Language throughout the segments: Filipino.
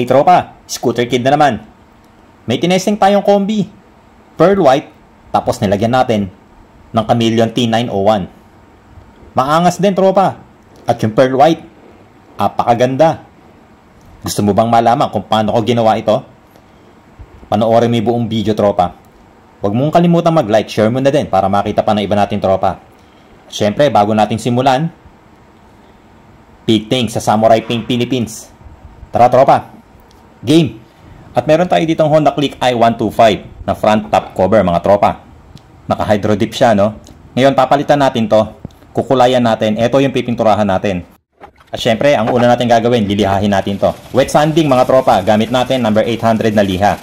Tropa, Scooter Kid na naman. May tinesting tayong kombi. Pearl White, tapos nilagyan natin ng Chameleon T901. Maangas din, tropa. At yung Pearl White, apakaganda. Gusto mo bang malaman kung paano ko ginawa ito? Panoorin mo yung buong video, tropa. Huwag mong kalimutan mag-like, share mo na din para makita pa ng iba natin, tropa. Siyempre, bago natin simulan, big thanks sa Samurai Paint Philippines. Tara, tropa. Game! At meron tayo ditong Honda Click i125 na front top cover, mga tropa. Naka-hydro dip siya, no? Ngayon, papalitan natin to. Kukulayan natin. Ito yung pipinturahan natin. At syempre, ang una natin gagawin, lilihahin natin to. Wet sanding, mga tropa. Gamit natin number 800 na liha.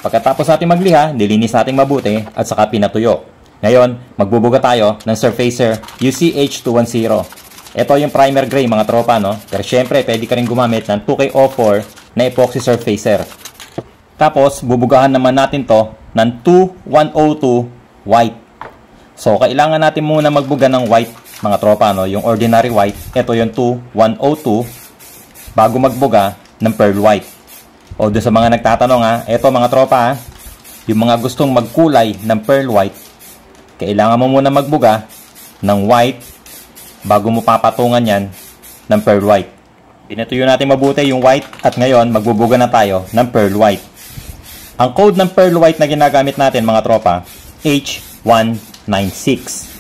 Pagkatapos natin magliha, nilinis natin mabuti at saka pinatuyo. Ngayon, magbubuga tayo ng Surfacer UCH210. Ito yung primer gray, mga tropa, no? Pero syempre, pwede ka rin gumamit ng 2K04 na epoxy surfacer. Tapos, bubugahan naman natin to ng 2102 white. So, kailangan natin muna magbuga ng white, mga tropa, no? Yung ordinary white. Ito yung 2102 bago magbuga ng pearl white. O, dun sa mga nagtatanong, ha? Ito, mga tropa, ha? Yung mga gustong magkulay ng pearl white, kailangan mo muna magbuga ng white bago mo papatungan yan ng pearl white. Pinatuyo natin mabuti yung white at ngayon magbubuga na tayo ng pearl white. Ang code ng pearl white na ginagamit natin, mga tropa, H196.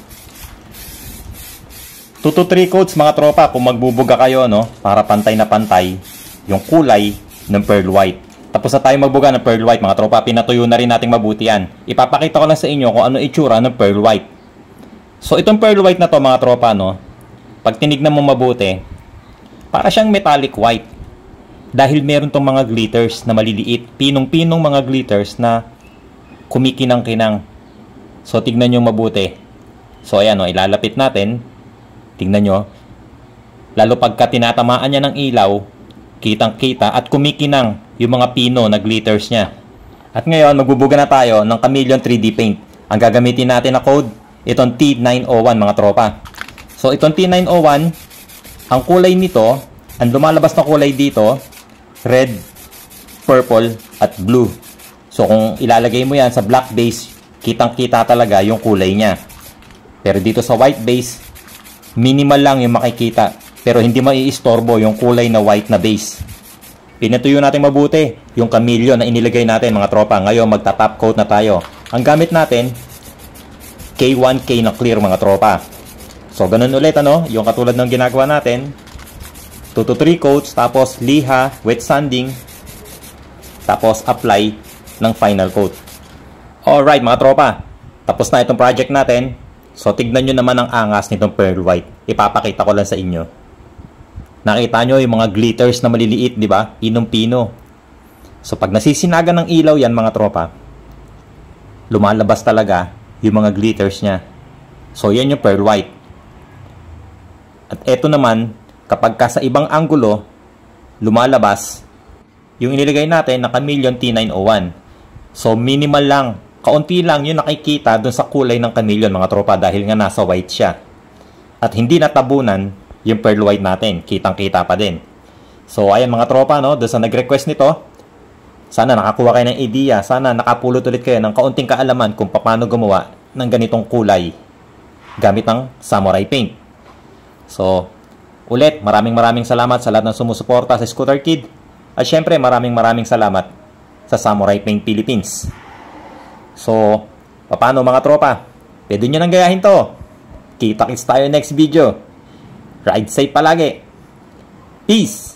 2 to 3 codes, mga tropa, kung magbubuga kayo, no, para pantay na pantay yung kulay ng pearl white. Tapos na tayo magbuga ng pearl white, mga tropa. Pinatuyo na rin natin mabuti yan. Ipapakita ko lang sa inyo kung ano itsura ng pearl white. So itong pearl white na to, mga tropa, no, pag tinignan mo mabuti, para siyang metallic white. Dahil meron tong mga glitters na maliliit, pinong-pinong mga glitters na kumikinang-kinang. So tignan nyo mabuti. So ayan, o, ilalapit natin. Tignan nyo. Lalo pagka tinatamaan niya ng ilaw, kitang-kita at kumikinang yung mga pino na glitters niya. At ngayon, magbubuga na tayo ng Chameleon 3D paint. Ang gagamitin natin na code, itong T901, mga tropa. So, itong T901, ang kulay nito, ang lumalabas na kulay dito, red, purple, at blue. So, kung ilalagay mo yan sa black base, kitang-kita talaga yung kulay niya. Pero dito sa white base, minimal lang yung makikita. Pero hindi maiistorbo yung kulay na white na base. Pinatuyo natin mabuti yung Chameleon na inilagay natin, mga tropa. Ngayon, magta-top coat na tayo. Ang gamit natin, K1K na clear, mga tropa. So, ganun ulit, ano? Yung katulad ng ginagawa natin. 2 to 3 coats, tapos liha, wet sanding, tapos apply ng final coat. Alright, mga tropa. Tapos na itong project natin. So, tignan nyo naman ang angas nitong pearl white. Ipapakita ko lang sa inyo. Nakita nyo yung mga glitters na maliliit, di ba? Pinong-pino. So, pag nasisinagan ng ilaw yan, mga tropa, lumalabas talaga yung mga glitters niya. So, yan yung pearl white. At eto naman, kapag ka sa ibang anggulo, lumalabas yung inilagay natin na Chameleon T901. So, minimal lang. Kaunti lang yung nakikita dun sa kulay ng Chameleon, mga tropa, dahil nga nasa white siya. At hindi natabunan yung pearl white natin. Kitang-kita pa din. So, ayan, mga tropa, no? Doon sa nag-request nito, sana nakakuha kayo ng idea. Sana nakapulot ulit kayo ng kaunting kaalaman kung paano gumawa ng ganitong kulay gamit ng Samurai Paint. So, ulit, maraming salamat sa lahat ng sumusuporta sa Scooter Kid. At syempre, maraming salamat sa Samurai Paint Philippines. So, paano, mga tropa? Pwede nyo nang gayahin to. Kita-kits tayo next video. Ride safe palagi. Peace!